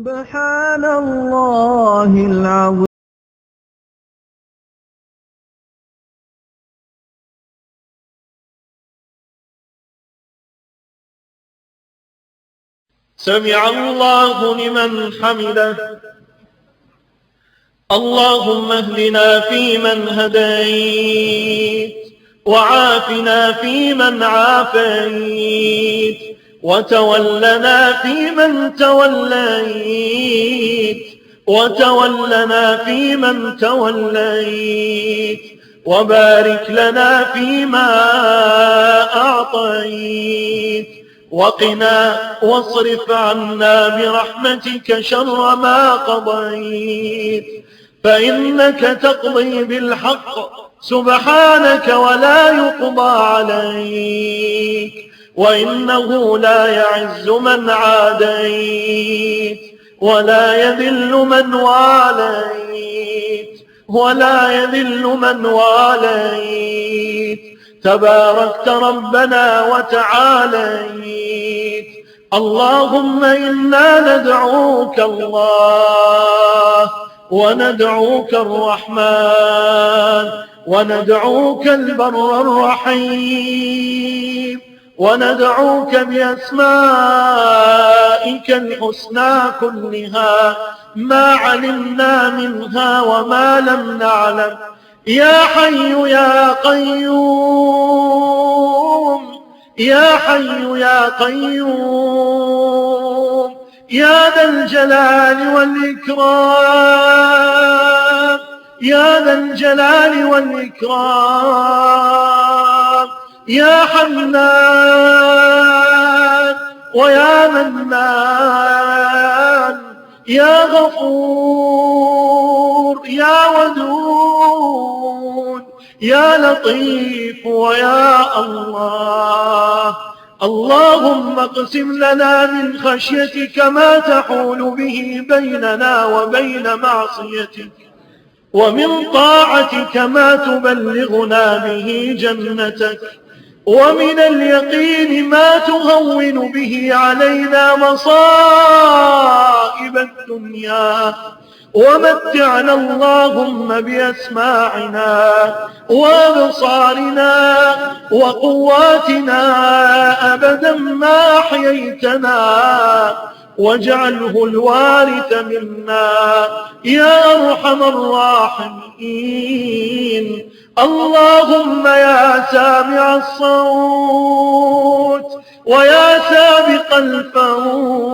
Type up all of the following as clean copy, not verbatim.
سبحان الله العظيم. سمع الله لمن حمده. اللهم اهدنا فيمن هديت، وعافنا فيمن عافيت، وتولنا فيمن توليت، وبارك لنا فيما أعطيت، وقنا واصرف عنا برحمتك شر ما قضيت، فإنك تقضي بالحق سبحانك ولا يقضى عليك، وإنه لا يعز من عاديت ولا يذل من واليت، تباركت ربنا وتعاليت. اللهم إنا ندعوك الله، وندعوك الرحمن، وندعوك البر الرحيم، وندعوك بأسمائك الحسنى كلها ما علمنا منها وما لم نعلم. يا حي يا قيوم، يا حي يا قيوم، يا ذا الجلال والإكرام، يا ذا الجلال والإكرام، يا حنان ويا منان، يا غفور يا ودود، يا لطيف ويا الله. اللهم اقسم لنا من خشيتك ما تحول به بيننا وبين معصيتك، ومن طاعتك ما تبلغنا به جنتك، ومن اليقين ما تهون به علينا مصائب الدنيا، ومتعنا اللهم بأسماعنا وأبصارنا وقواتنا أبدا ما أحييتنا، واجعله الوارث منا يا أرحم الراحمين. اللهم يا سامع الصوت ويا سابق الفوت،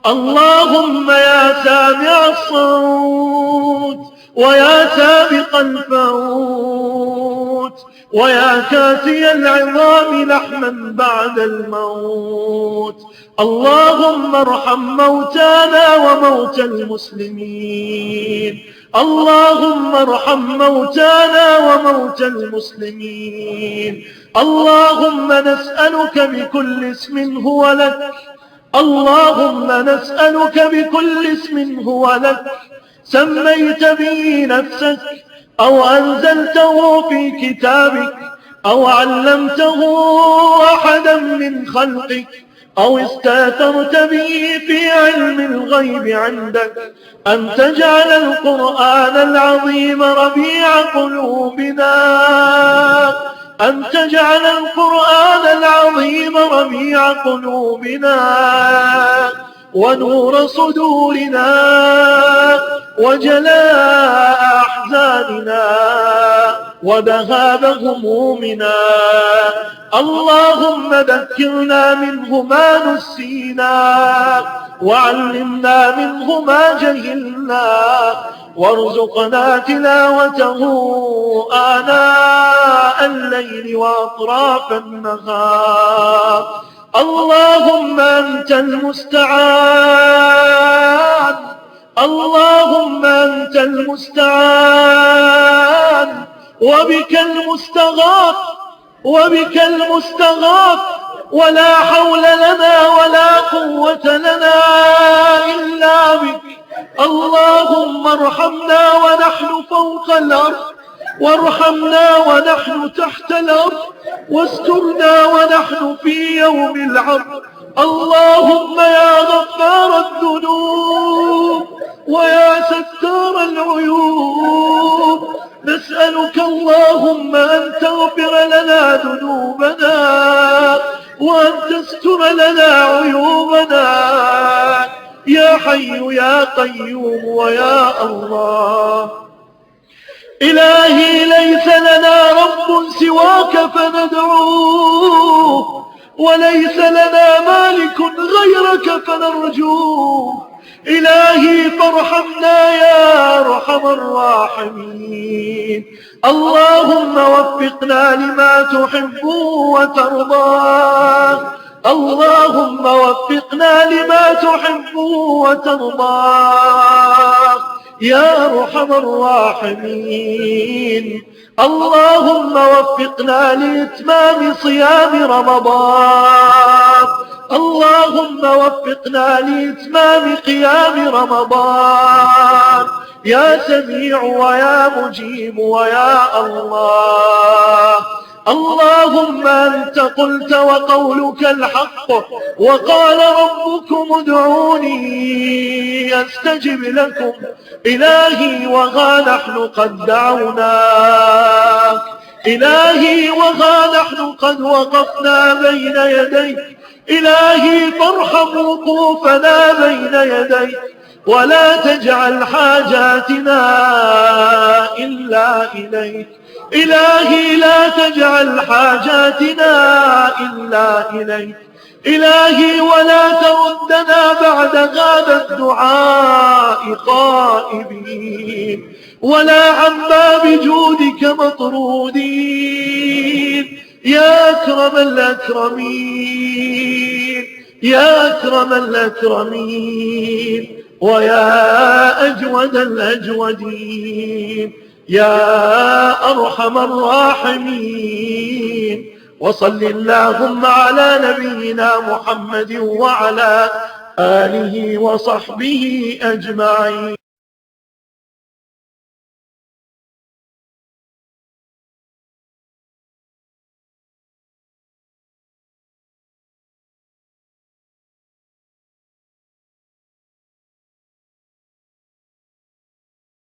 اللهم يا سامع الصوت ويا سابق الفوت، ويا كاسي العظام لحما بعد الموت، اللهم ارحم موتانا وموتى المسلمين، اللهم ارحم موتانا وموتى المسلمين. اللهم نسألك بكل اسم هو لك، اللهم نسألك بكل اسم هو لك سميت به نفسك، أو أنزلته في كتابك، أو علمته أحدا من خلقك، أو استأثرت به في علم الغيب عندك، أن تجعل القرآن العظيم ربيع قلوبنا، أن تجعل القرآن العظيم ربيع قلوبنا ونور صدورنا وجلاء أحزاننا وذهاب همومنا. اللهم ذكرنا منه ما نسينا، وعلمنا منه ما جهلنا، وارزقنا تلاوته آناء الليل وأطراف النهار. اللهم أنت المستعان، اللهم أنت المستعان، وبك المستغاث، وبك المستغاث، ولا حول لنا ولا قوة لنا إلا بك. اللهم ارحمنا ونحن فوق الأرض، وارحمنا ونحن تحت الأرض، واسترنا ونحن في يوم العرض، اللهم يا غفار الذنوب ويا ستار العيوب، نسألك اللهم أن تغفر لنا ذنوبنا وأن تستر لنا عيوبنا يا حي يا قيوم ويا الله. إلهي ليس لنا رب سواك فندعوه، وليس لنا مالك غيرك فنرجوه. إلهي فارحمنا يا أرحم الراحمين. اللهم وفقنا لما تحب وترضى، اللهم وفقنا لما تحب وترضى يا أرحم الراحمين. اللهم وفقنا لإتمام صيام رمضان، اللهم وفقنا لإتمام قيام رمضان يا سميع ويا مجيب ويا الله. اللهم أنت قلت وقولك الحق، وقال ربكم ادعوني أستجب لكم. إلهي وها نحن قد دعوناك، إلهي وها نحن قد وقفنا بين يديك. إلهي فارحم وقوفنا بين يديك، ولا تجعل حاجاتنا إلا إليك. إلهي لا تجعل حاجاتنا إلا إليك. إلهي ولا تردنا بعد هذا الدعاء خائبين، ولا عن باب جودك مطرودين يا أكرم الأكرمين، يا أكرم الأكرمين ويا أجود الأجودين يا أرحم الراحمين. وصل اللهم على نبينا محمد وعلى آله وصحبه أجمعين.